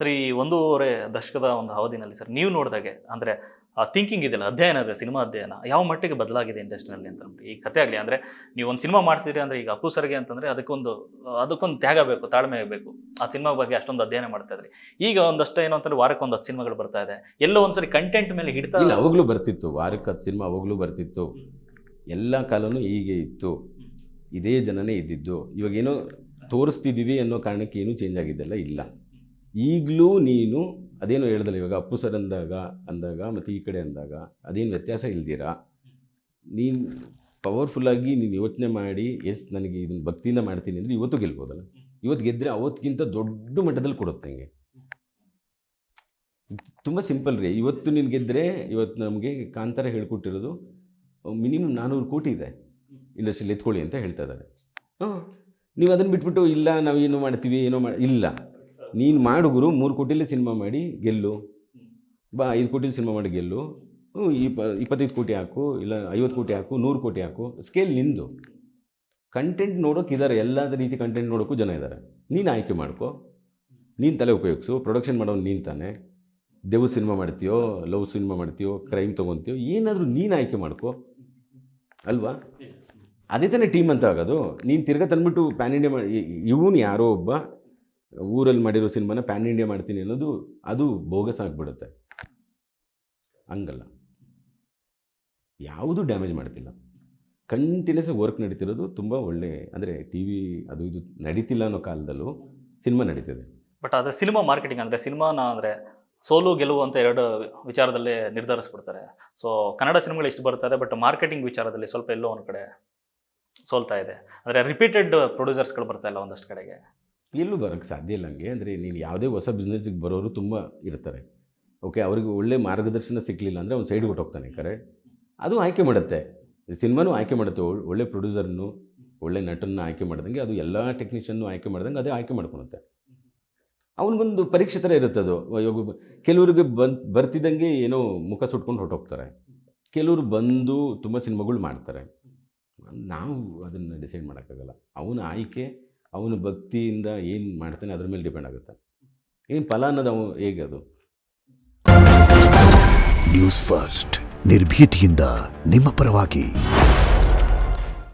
Sir, ಈ 1.5 ದಶಕದ ಒಂದು ಅವಧಿನಲ್ಲಿ ಸರ್ ನೀವು ನೋಡಿದಾಗೆ ಅಂದರೆ ಥಿಂಕಿಂಗ್ ಇದೆಯಲ್ಲ, ಅಧ್ಯಯನ ಇದೆ, ಸಿನಿಮಾ ಅಧ್ಯಯನ ಯಾವ ಮಟ್ಟಿಗೆ ಬದಲಾಗಿದೆ ಇಂಡಸ್ಟ್ರಿನಲ್ಲಿ ಅಂತ ಈ ಕಥೆ ಆಗಲಿ. ಅಂದರೆ ನೀವು ಒಂದು ಸಿನಿಮಾ ಮಾಡ್ತೀರಿ ಅಂದರೆ ಈಗ ಅಪ್ಪು ಸರ್ಗೆ ಅಂತಂದರೆ ಅದಕ್ಕೊಂದು ತ್ಯಾಗ ಬೇಕು, ತಾಳ್ಮೆ ಬೇಕು. ಆ ಸಿನಿಮಾ ಬಗ್ಗೆ ಅಷ್ಟೊಂದು ಅಧ್ಯಯನ ಮಾಡ್ತಾ ಇದ್ರಿ. ಈಗ ಒಂದಷ್ಟು ಏನು ಅಂತಂದರೆ ವಾರಕ್ಕೆ 10 ಸಿನಿಮಾಗಳು ಬರ್ತಾ ಇದೆ. ಎಲ್ಲೋ ಒಂದ್ಸರಿ ಕಂಟೆಂಟ್ ಮೇಲೆ ಹಿಡಿತಾ ಇಲ್ಲ, ಅವಾಗಲೂ ಬರ್ತಿತ್ತು, ವಾರಕ್ಕೆ 10 ಸಿನಿಮಾ ಅವಾಗಲೂ ಬರ್ತಿತ್ತು. ಎಲ್ಲ ಕಾಲನೂ ಹೀಗೆ ಇತ್ತು, ಇದೇ ಜನನೇ ಇದ್ದಿದ್ದು. ಇವಾಗೇನೋ ತೋರಿಸ್ತಿದ್ದೀವಿ ಅನ್ನೋ ಕಾರಣಕ್ಕೆ ಏನೂ ಚೇಂಜ್ ಆಗಿದ್ದೆಲ್ಲ ಇಲ್ಲ. ಈಗಲೂ ನೀನು ಅದೇನೋ ಹೇಳ್ದಲ್ಲ, ಇವಾಗ ಅಪ್ಪು ಸರ್ ಅಂದಾಗ ಮತ್ತು ಈ ಕಡೆ ಅಂದಾಗ ಅದೇನು ವ್ಯತ್ಯಾಸ ಇಲ್ದಿರಾ ನೀನು ಪವರ್ಫುಲ್ಲಾಗಿ ನೀನು ಯೋಚನೆ ಮಾಡಿ ನನಗೆ ಇದನ್ನು ಭಕ್ತಿಯಿಂದ ಮಾಡ್ತೀನಿ ಅಂದರೆ ಇವತ್ತು ಗೆಲ್ಬೋದಲ್ಲ. ಇವತ್ತು ಗೆದ್ದರೆ ಅವತ್ತಿಗಿಂತ ದೊಡ್ಡ ಮಟ್ಟದಲ್ಲಿ ಕೊಡುತ್ತೆ. ನನಗೆ ತುಂಬ ಸಿಂಪಲ್ ರೀ. ಇವತ್ತು ನೀನು ಗೆದ್ದರೆ, ಇವತ್ತು ನಮಗೆ ಕಾಂತಾರ ಹೇಳ್ಕೊಟ್ಟಿರೋದು ಮಿನಿಮಮ್ 400 ಕೋಟಿ ಇದೆ ಇಂಡಸ್ಟ್ರಿಯಲ್ಲಿ ಎತ್ಕೊಳ್ಳಿ ಅಂತ ಹೇಳ್ತಾ ಇದ್ದಾರೆ. ನೀವು ಅದನ್ನು ಬಿಟ್ಬಿಟ್ಟು ಇಲ್ಲ ನಾವು ಏನೋ ಮಾಡ್ತೀವಿ ಇಲ್ಲ, ನೀನು ಮಾಡುಗರು 3 ಕೋಟಿಲೇ ಸಿನಿಮಾ ಮಾಡಿ ಗೆಲ್ಲು, 5 ಕೋಟಿಲಿ ಸಿನಿಮಾ ಮಾಡಿ ಗೆಲ್ಲು, 25 ಕೋಟಿ ಹಾಕು, ಇಲ್ಲ 50 ಕೋಟಿ ಹಾಕು, 100 ಕೋಟಿ ಹಾಕು, ಸ್ಕೇಲ್ ನಿಂದು. ಕಂಟೆಂಟ್ ನೋಡೋಕ್ಕಿದ್ದಾರೆ, ಎಲ್ಲ ರೀತಿ ಕಂಟೆಂಟ್ ನೋಡೋಕ್ಕೂ ಜನ ಇದ್ದಾರೆ. ನೀನು ಆಯ್ಕೆ ಮಾಡ್ಕೊ, ನೀನು ತಲೆ ಉಪಯೋಗಿಸು. ಪ್ರೊಡಕ್ಷನ್ ಮಾಡೋನು ನೀನು ತಾನೆ. ದೆವ್ವ ಸಿನಿಮಾ ಮಾಡ್ತೀಯೋ, ಲವ್ ಸಿನಿಮಾ ಮಾಡ್ತೀಯೋ, ಕ್ರೈಮ್ ತೊಗೊತೀಯೋ, ಏನಾದರೂ ನೀನು ಆಯ್ಕೆ ಮಾಡ್ಕೊ ಅಲ್ವಾ? ಅದೇ ತಾನೇ ಟೀಮ್ ಅಂತ ಆಗೋದು. ನೀನು ತಿರ್ಗಾ ತಂದ್ಬಿಟ್ಟು ಪ್ಯಾನ್ ಇಂಡಿಯಾ ಮಾಡಿ, ಇವನು ಯಾರೋ ಒಬ್ಬ ಊರಲ್ಲಿ ಮಾಡಿರೋ ಸಿನಿಮಾನ ಪ್ಯಾನ್ ಇಂಡಿಯಾ ಮಾಡ್ತೀನಿ ಅನ್ನೋದು ಅದು ಬೋಗಸ್ ಆಗಿಬಿಡುತ್ತೆ. ಹಂಗಲ್ಲ, ಯಾವುದೂ ಡ್ಯಾಮೇಜ್ ಮಾಡ್ತಿಲ್ಲ. ಕಂಟಿನ್ಯೂಸ್ ವರ್ಕ್ ನಡೀತಿರೋದು ತುಂಬ ಒಳ್ಳೆ. ಅಂದರೆ ಟಿ ವಿ ಅದು ಇದು ನಡೀತಿಲ್ಲ ಅನ್ನೋ ಕಾಲದಲ್ಲೂ ಸಿನಿಮಾ ನಡೀತಿದೆ. ಬಟ್ ಅದೇ ಸಿನಿಮಾ ಮಾರ್ಕೆಟಿಂಗ್ ಅಂದರೆ ಸಿನಿಮಾನ ಅಂದರೆ ಸೋಲು ಗೆಲುವು ಅಂತ 2 ವಿಚಾರದಲ್ಲಿ ನಿರ್ಧರಿಸ್ಬಿಡ್ತಾರೆ. ಸೊ ಕನ್ನಡ ಸಿನಿಮಾಗಳು ಇಷ್ಟು ಬರ್ತಾ ಇದೆ, ಬಟ್ ಮಾರ್ಕೆಟಿಂಗ್ ವಿಚಾರದಲ್ಲಿ ಸ್ವಲ್ಪ ಎಲ್ಲೋ ಒಂದು ಕಡೆ ಸೋಲ್ತಾ ಇದೆ. ಅಂದರೆ ರಿಪೀಟೆಡ್ ಪ್ರೊಡ್ಯೂಸರ್ಸ್ಗಳು ಬರ್ತಾ ಇಲ್ಲ ಒಂದಷ್ಟು ಕಡೆಗೆ. ಎಲ್ಲೂ ಬರೋಕ್ಕೆ ಸಾಧ್ಯ ಇಲ್ಲ ಹಂಗೆ. ಅಂದರೆ ನೀನು ಯಾವುದೇ ಹೊಸ ಬಿಸ್ನೆಸ್ಸಿಗೆ ಬರೋರು ತುಂಬ ಇರ್ತಾರೆ. ಓಕೆ, ಅವ್ರಿಗೆ ಒಳ್ಳೆ ಮಾರ್ಗದರ್ಶನ ಸಿಕ್ಕಲಿಲ್ಲ ಅಂದರೆ ಅವ್ನು ಸೈಡ್ಗೆ ಹೊಟ್ಟೋಗ್ತಾನೆ. ಅದು ಆಯ್ಕೆ ಮಾಡುತ್ತೆ, ಸಿನಿಮಾನೂ ಆಯ್ಕೆ ಮಾಡುತ್ತೆ. ಒಳ್ಳೆ ಪ್ರೊಡ್ಯೂಸರ್ನು, ಒಳ್ಳೆ ನಟನ್ನ ಆಯ್ಕೆ ಮಾಡ್ದಂಗೆ ಅದು ಎಲ್ಲ ಟೆಕ್ನಿಷಿಯನ್ನು ಆಯ್ಕೆ ಮಾಡ್ದಂಗೆ ಅದೇ ಆಯ್ಕೆ ಮಾಡ್ಕೊಳುತ್ತೆ. ಅವನಿಗೊಂದು ಪರೀಕ್ಷೆ ಥರ ಇರುತ್ತೆ ಅದು. ಕೆಲವ್ರಿಗೆ ಬರ್ತಿದ್ದಂಗೆ ಏನೋ ಮುಖ ಸುಟ್ಕೊಂಡು ಹೊರಟೋಗ್ತಾರೆ, ಕೆಲವರು ಬಂದು ತುಂಬ ಸಿನಿಮಾಗಳು ಮಾಡ್ತಾರೆ. ನಾವು ಅದನ್ನು ಡಿಸೈಡ್ ಮಾಡೋಕ್ಕಾಗಲ್ಲ. ಅವನ ಆಯ್ಕೆ, ಅವನ ಭಕ್ತಿಯಿಂದ ಏನು ಮಾಡ್ತಾನೆ ಅದ್ರ ಮೇಲೆ ಡಿಪೆಂಡ್ ಆಗುತ್ತೆ. ಏನು ಫಲ ಅನ್ನೋದು ಹೇಗೆ ಅದು. ನ್ಯೂಸ್ ಫಸ್ಟ್, ನಿರ್ಭೀತಿಯಿಂದ ನಿಮ್ಮ ಪರವಾಗಿ.